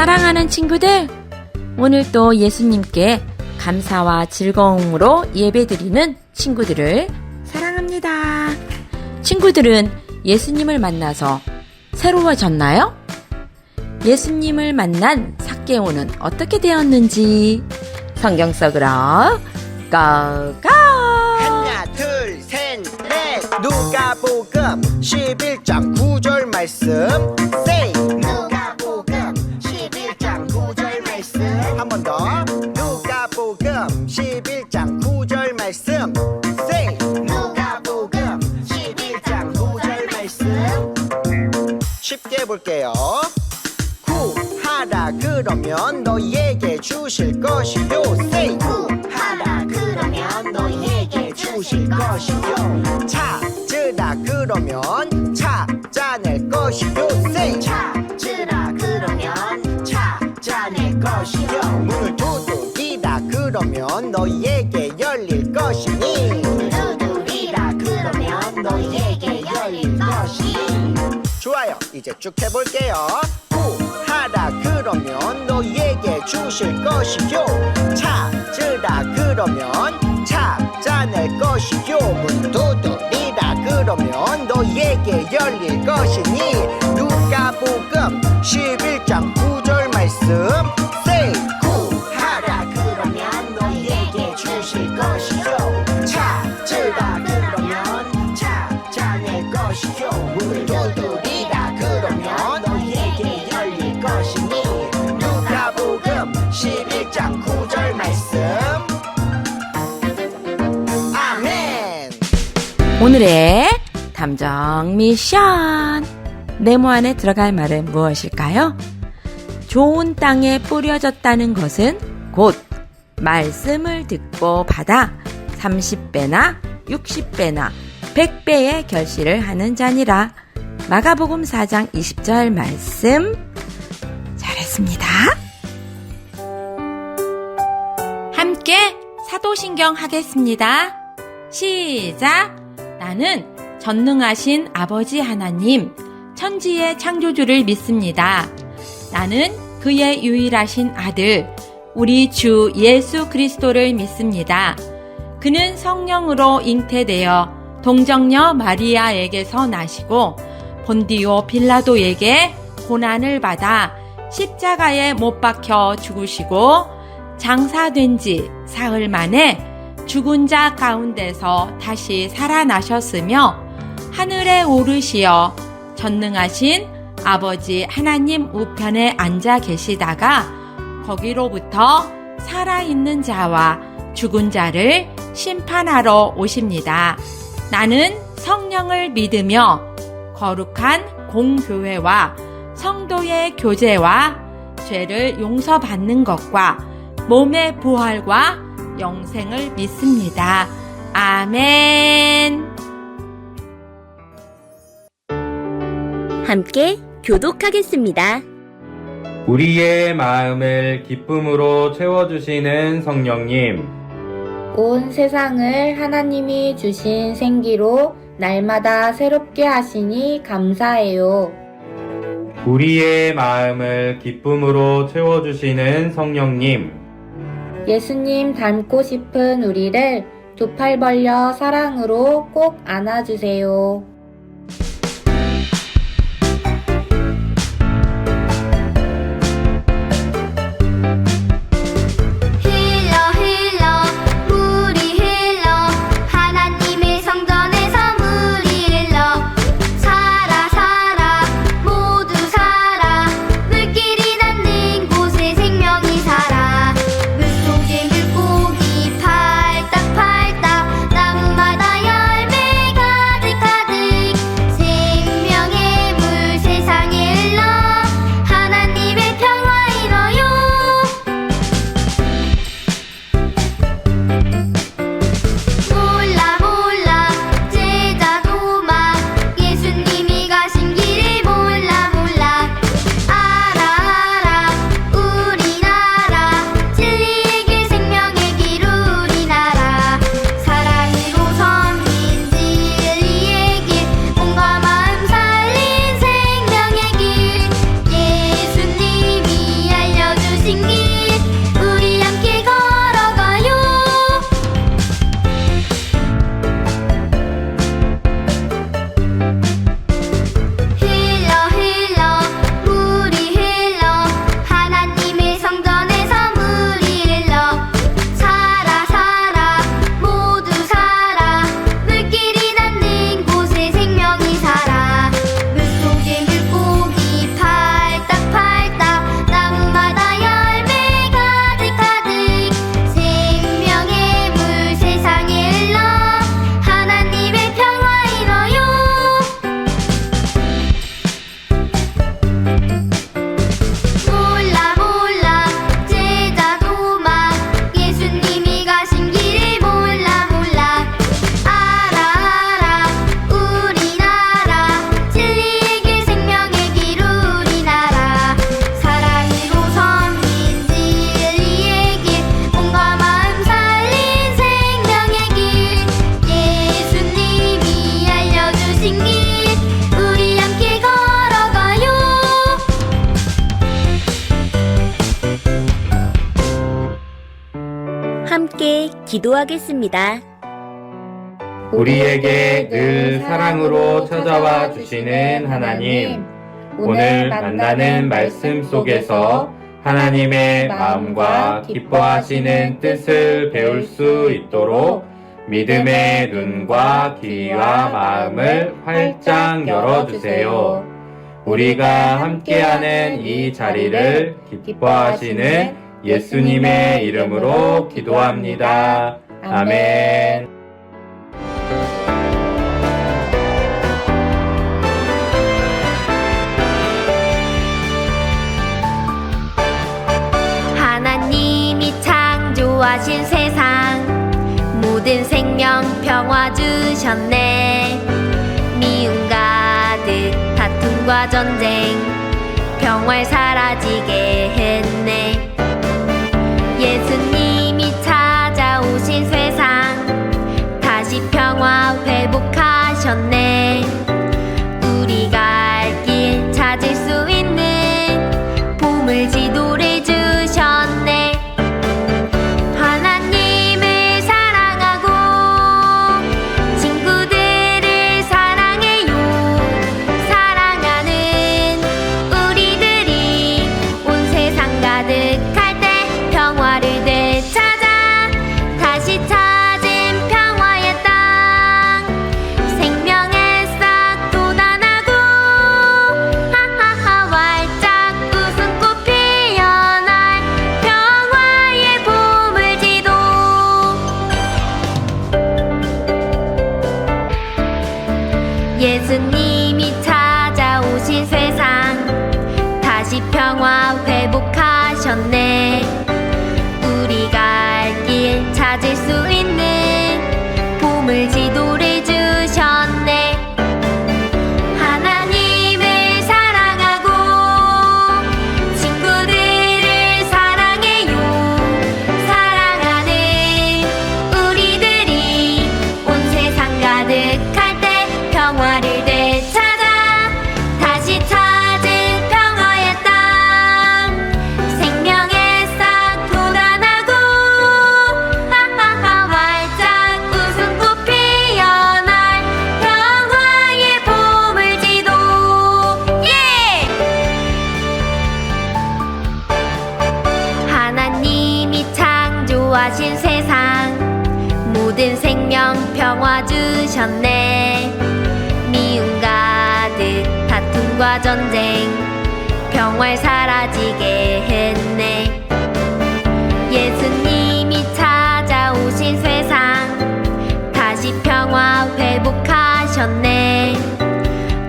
사랑하는 친구들, 오늘 또 예수님께 감사와 즐거움으로 예배드리는 친구들을 사랑합니다. 친구들은 예수님을 만나서 새로워졌나요? 예수님을 만난 삭개오는 어떻게 되었는지 성경 속으로 고고! 하나 둘 셋 넷 누가복음 11장 9절 말씀 say 누가복음 11장 9절 말씀 한 번 더 누가복음 11장 9절 말씀 say 누가복음 11장 9절 말씀 쉽게 볼게요. 구하라 그러면 너희에게 주실 것이요 say 구하라 그러면 너희에게 주실 것이요 찾으라 그러면 찾아낼 것이요 say 찾으라 그러면 찾아낼 것이요 문을 두드리라 그러면 너희에게 열릴 것이니 문을 두드리라 그러면 너희에게 열릴 것이니 좋아요. 이제 쭉 해볼게요. 구하라 그러면 너희에게 주실 것이요 찾으라 그러면 찾아낼 것이요 문 두드리라 그러면 너희에게 열릴 것이니 누가복음 11장 9절 말씀 say 구하라 그러면 너희에게 주실 것이요 찾으라 그러면 찾아낼 것이요 문을 두드리라 그러면 너희에게 열릴 것이니 누가복음 11장 9절 말씀 아멘. 오늘의 탐정 미션! 네모 안에 들어갈 말은 무엇일까요? 좋은 땅에 뿌려졌다는 것은 곧 말씀을 듣고 받아 30배나 60배나 100배의 결실을 하는 자니라. 마가복음 4장 20절 말씀. 잘했습니다. 함께 사도신경 하겠습니다. 시작! 나는 전능하신 아버지 하나님, 천지의 창조주를 믿습니다. 나는 그의 유일하신 아들, 우리 주 예수 그리스도를 믿습니다. 그는 성령으로 잉태되어 동정녀 마리아에게서 나시고 본디오 빌라도에게 고난을 받아 십자가에 못 박혀 죽으시고 장사된 지 사흘 만에 죽은 자 가운데서 다시 살아나셨으며 하늘에 오르시어 전능하신 아버지 하나님 우편에 앉아 계시다가 거기로부터 살아있는 자와 죽은 자를 심판하러 오십니다. 나는 성령을 믿으며 거룩한 공교회와 성도의 교제와 죄를 용서받는 것과 몸의 부활과 영생을 믿습니다. 아멘. 함께 교독하겠습니다. 우리의 마음을 기쁨으로 채워주시는 성령님, 온 세상을 하나님이 주신 생기로 날마다 새롭게 하시니 감사해요. 우리의 마음을 기쁨으로 채워주시는 성령님, 예수님 닮고 싶은 우리를 두 팔 벌려 사랑으로 꼭 안아주세요. 물고기 팔딱팔딱 나무마다 열매가 가득가득 함께 기도하겠습니다. 우리에게 늘 사랑으로 찾아와 주시는 하나님, 오늘 만나는 말씀 속에서 하나님의 마음과 기뻐하시는 뜻을 배울 수 있도록 믿음의 눈과 귀와 마음을 활짝 열어주세요. 우리가 함께하는 이 자리를 기뻐하시는 예수님의 이름으로 기도합니다. 아멘. 하나님이 창조하신 세상 모든 생명 평화 주셨네. 미움 가득 다툼과 전쟁 평화를 사라지게 했네. 예수님이 찾아오신 세상 다시 평화 회복하셨네. 우리가 알 길 찾을 수 있는 보물 지도를 주셨네. 하나님을 사랑하고 친구들을 사랑해요. 사랑하는 우리들이 온 세상 가득할 때 평화를 되찾아 다시 찾은 평화의 땅. 생명의 싹 돋아나고 하하하 활짝 웃음꽃 피어날 평화의 보물지도. 예수님이 찾아오신 세상 다시 평화 회복하셨네. 우리가 알 길 찾을 수 있는 보물 지도를 주셨네. 하나님을 사랑하고 친구들을 사랑해요. 사랑하는 우리들이 온 세상 가득할 때 평화를 되찾아 다시 찾은 평화의 땅. 생명의 싹 돋아나고 하하하 활짝 웃음꽃 피어날 평화의 보물지도. 예! 하나님이 창조하신 세상 모든 생명 평화 주셨네. 미움 가득 다툼과 전쟁 평화를 사라지게 했네. 예수님이 찾아오신 세상 다시 평화 회복하셨네.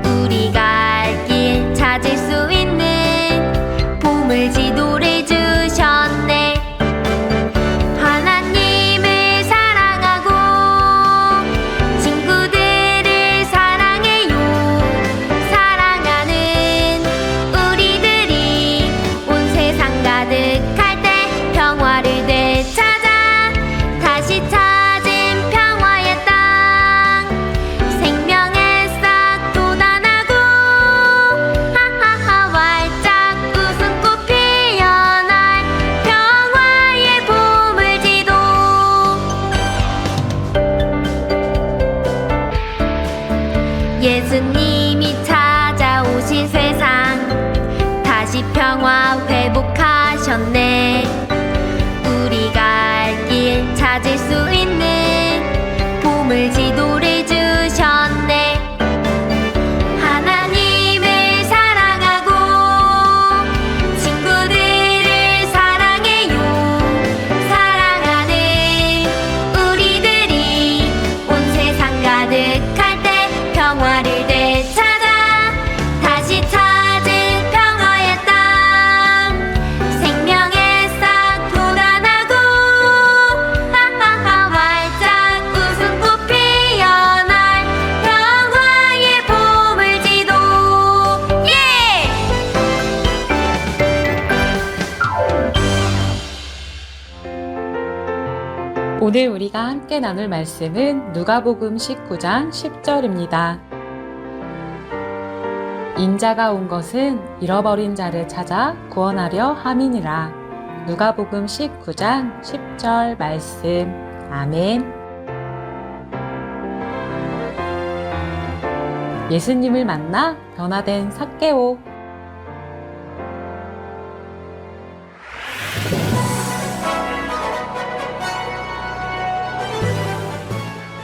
우리가 알 길 찾을 수 있는 보물 지도를 주셨네. 하나님을 사랑하고 친구들을 사랑해요. 사랑하는 우리들이 온 세상 가득할 때 평화를 되찾아 다시 찾은 평화의 땅. 생명의 싹 돋아나고 하하하 활짝 웃음꽃 피어날 평화의 보물지도. 예수님이 찾아오신 세상 다시 평화 회복하셨네. 우리가 알 길 찾을 수 있는 보물 지도를 주셨네. 하나님을 사랑하고 친구들을 사랑해요. 사랑하는 우리들이 온 세상 가득할 때 평화를 되찾아 다시 찾은 평화의 땅. 생명의 싹 돋아나고 하하하 활짝 웃음꽃 피어날 평화의 보물지도. 예! 오늘 우리가 함께 나눌 말씀은 누가복음 19장 10절입니다. 인자가 온 것은 잃어버린 자를 찾아 구원하려 함이니라. 누가복음 19장 10절 말씀. 아멘. 예수님을 만나 변화된 삭개오.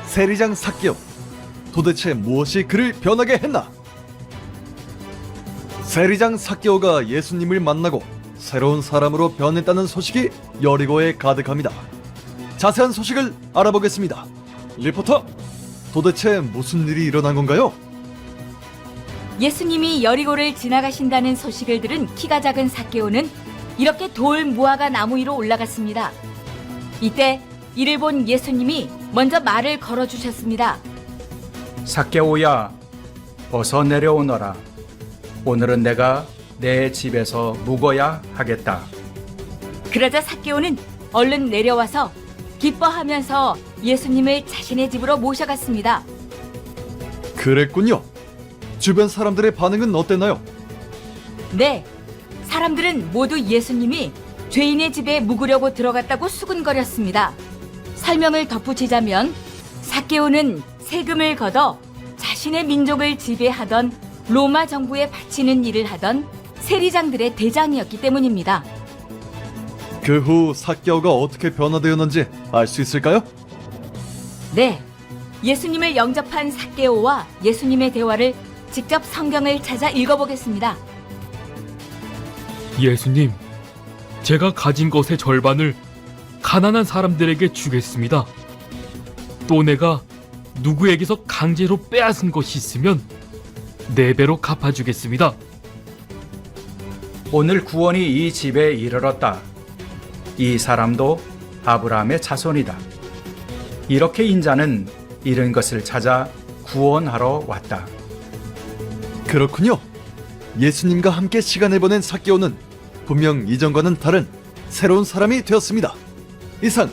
세리장 삭개오, 도대체 무엇이 그를 변하게 했나? 세리장 삭개오가 예수님을 만나고 새로운 사람으로 변했다는 소식이 여리고에 가득합니다. 자세한 소식을 알아보겠습니다. 리포터, 도대체 무슨 일이 일어난 건가요? 예수님이 여리고를 지나가신다는 소식을 들은 키가 작은 삭개오는 이렇게 돌 무화과 나무 위로 올라갔습니다. 이때 이를 본 예수님이 먼저 말을 걸어주셨습니다. 삭개오야, 어서 내려오너라. 오늘은 내가 내 집에서 묵어야 하겠다. 그러자 삭개오는 얼른 내려와서 기뻐하면서 예수님을 자신의 집으로 모셔갔습니다. 그랬군요. 주변 사람들의 반응은 어땠나요? 네, 사람들은 모두 예수님이 죄인의 집에 묵으려고 들어갔다고 수군거렸습니다. 설명을 덧붙이자면 삭개오는 세금을 걷어 자신의 민족을 지배하던 로마 정부에 바치는 일을 하던 세리장들의 대장이었기 때문입니다. 그 후 삭개오가 어떻게 변화되었는지 알 수 있을까요? 네, 예수님을 영접한 삭개오와 예수님의 대화를 직접 성경을 찾아 읽어보겠습니다. 예수님, 제가 가진 것의 절반을 가난한 사람들에게 주겠습니다. 또 내가 누구에게서 강제로 빼앗은 것이 있으면 4배로 갚아주겠습니다. 오늘 구원이 이 집에 이르렀다. 이 사람도 아브라함의 자손이다. 이렇게 인자는 잃은 것을 찾아 구원하러 왔다. 그렇군요. 예수님과 함께 시간을 보낸 삭개오는 분명 이전과는 다른 새로운 사람이 되었습니다. 이상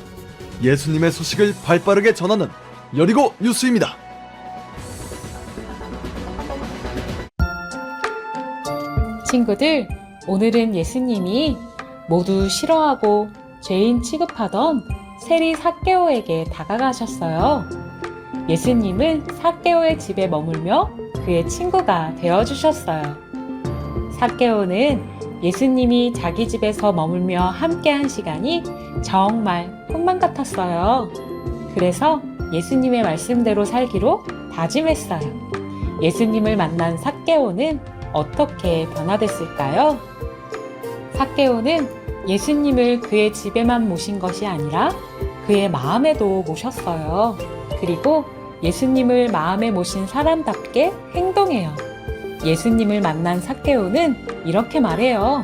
예수님의 소식을 발빠르게 전하는 여리고 뉴스입니다. 친구들, 오늘은 예수님이 모두 싫어하고 죄인 취급하던 세리 삭개오에게 다가가셨어요. 예수님은 삭개오의 집에 머물며 그의 친구가 되어주셨어요. 삭개오는 예수님이 자기 집에서 머물며 함께한 시간이 정말 꿈만 같았어요. 그래서 예수님의 말씀대로 살기로 다짐했어요. 예수님을 만난 삭개오는 어떻게 변화됐을까요? 삭개오는 예수님을 그의 집에만 모신 것이 아니라 그의 마음에도 모셨어요. 그리고 예수님을 마음에 모신 사람답게 행동해요. 예수님을 만난 삭개오는 이렇게 말해요.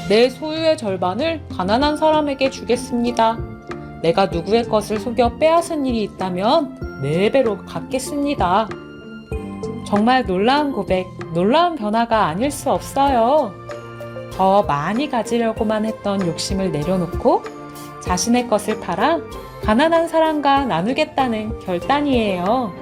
내 소유의 절반을 가난한 사람에게 주겠습니다. 내가 누구의 것을 속여 빼앗은 일이 있다면 4배로 갚겠습니다. 정말 놀라운 고백, 놀라운 변화가 아닐 수 없어요. 더 많이 가지려고만 했던 욕심을 내려놓고 자신의 것을 팔아 가난한 사람과 나누겠다는 결단이에요.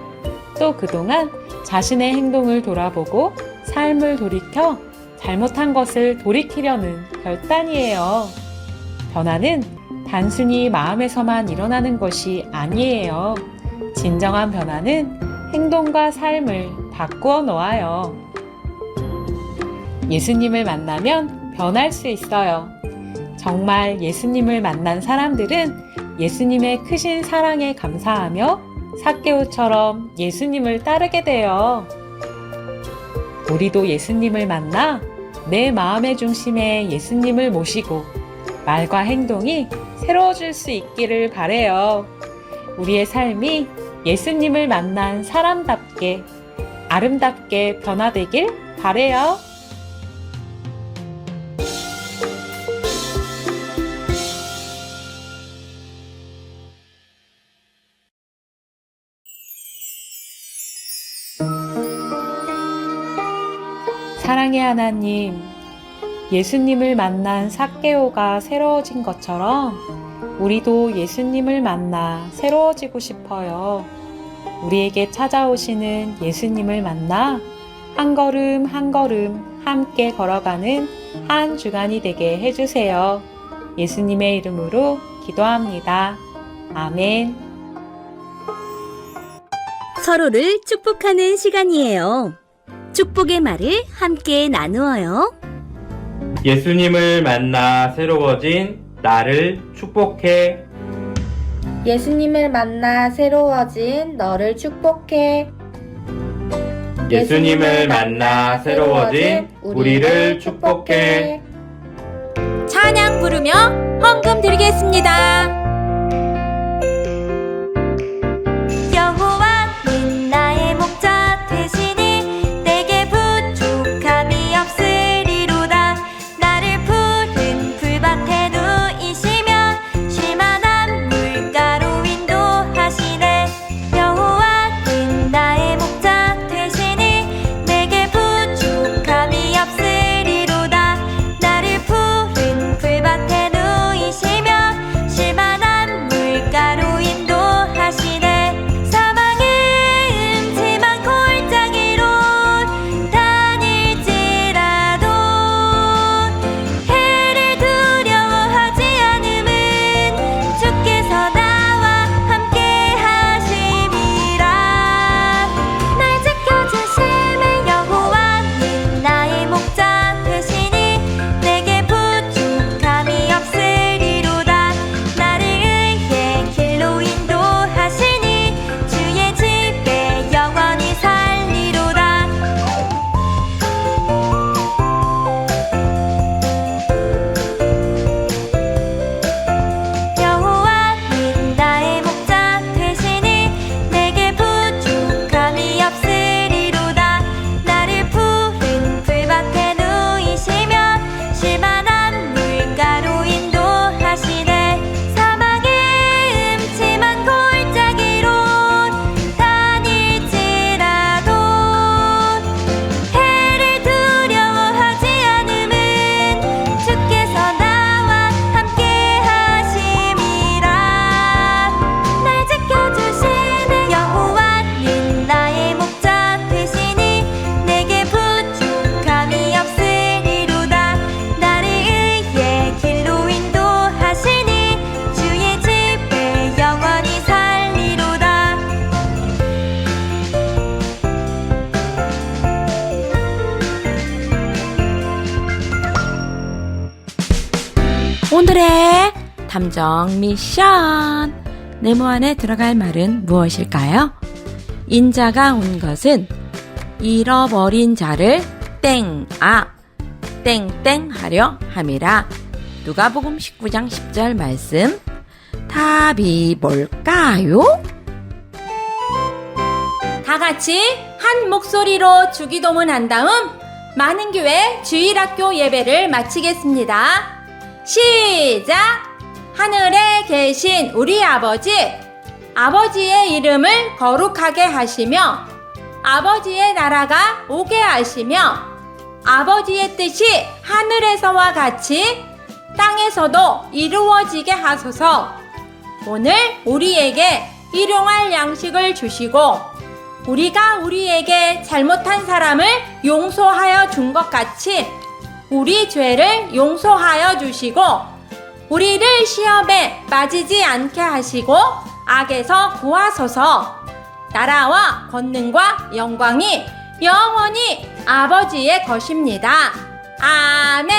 또 그동안 자신의 행동을 돌아보고 삶을 돌이켜 잘못한 것을 돌이키려는 결단이에요. 변화는 단순히 마음에서만 일어나는 것이 아니에요. 진정한 변화는 행동과 삶을 바꾸어 놓아요. 예수님을 만나면 변할 수 있어요. 정말 예수님을 만난 사람들은 예수님의 크신 사랑에 감사하며 삭개오처럼 예수님을 따르게 돼요. 우리도 예수님을 만나 내 마음의 중심에 예수님을 모시고 말과 행동이 새로워질 수 있기를 바래요. 우리의 삶이 예수님을 만난 사람답게 아름답게 변화되길 바래요. 사랑의 하나님, 예수님을 만난 삭개오가 새로워진 것처럼 우리도 예수님을 만나 새로워지고 싶어요. 우리에게 찾아오시는 예수님을 만나 한 걸음 한 걸음 함께 걸어가는 한 주간이 되게 해주세요. 예수님의 이름으로 기도합니다. 아멘. 서로를 축복하는 시간이에요. 축복의 말을 함께 나누어요. 예수님을 만나 새로워진 나를 축복해. 예수님을 만나 새로워진 너를 축복해. 예수님을 만나 새로워진 우리를 축복해. 찬양 부르며 헌금 드리겠습니다. 여호와는 나의 목자 되시니 내게 부족함이 없으리로다. 나를 푸른 풀밭에 누이시며 쉴만한 물가로 인도하시네. 여호와는 나의 목자 되시니 내게 부족함이 없으리로다. 나를 푸른 풀밭에 누이시며 쉴만한 물가로 인도하시네. 사망의 음침한 골짜기로 다닐지라도 해를 두려워하지 않음은 주께서 나와 함께 하심이라. 날 지켜주심은 여호와는 나의 목자 되시니 내게 부족함이 없으리로다. 나를 의의 길로 인도하시니 주의 집에 영원히 살리로다. 여호와는 나의 목자 되시니 내게 부족함이 없으리로다. 나를 푸른 풀밭에 누이시며 쉴만한 물가로 인도하시네. 사망의 음침한 골짜기로 다닐지라도 해를 두려워하지 않음은 주께서 나와 함께 하심이라. 날 지켜주시는 여호와는 나의 목자 되시니 내게 부족함이 없으리로다. 나를 의의 길로 인도하시니 주의 집에 영원히 살리로다. 오늘의 탐정 미션. 네모 안에 들어갈 말은 무엇일까요? 인자가 온 것은 잃어버린 자를 땡땡 하려 함이라. 누가복음 19장 10절 말씀. 답이 뭘까요? 다 같이 한 목소리로 주기도문 한 다음 많은 교회 주일학교 예배를 마치겠습니다. 시작! 하늘에 계신 우리 아버지, 아버지의 이름을 거룩하게 하시며 아버지의 나라가 오게 하시며 아버지의 뜻이 하늘에서와 같이 땅에서도 이루어지게 하소서. 오늘 우리에게 일용할 양식을 주시고 우리가 우리에게 잘못한 사람을 용서하여 준 것 같이 우리 죄를 용서하여 주시고 우리를 시험에 빠지지 않게 하시고 악에서 구하소서. 나라와 권능과 영광이 영원히 아버지의 것입니다. 아멘.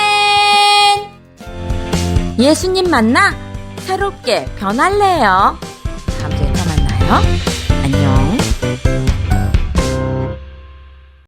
예수님 만나 새롭게 변할래요. 다음 주에 또 만나요.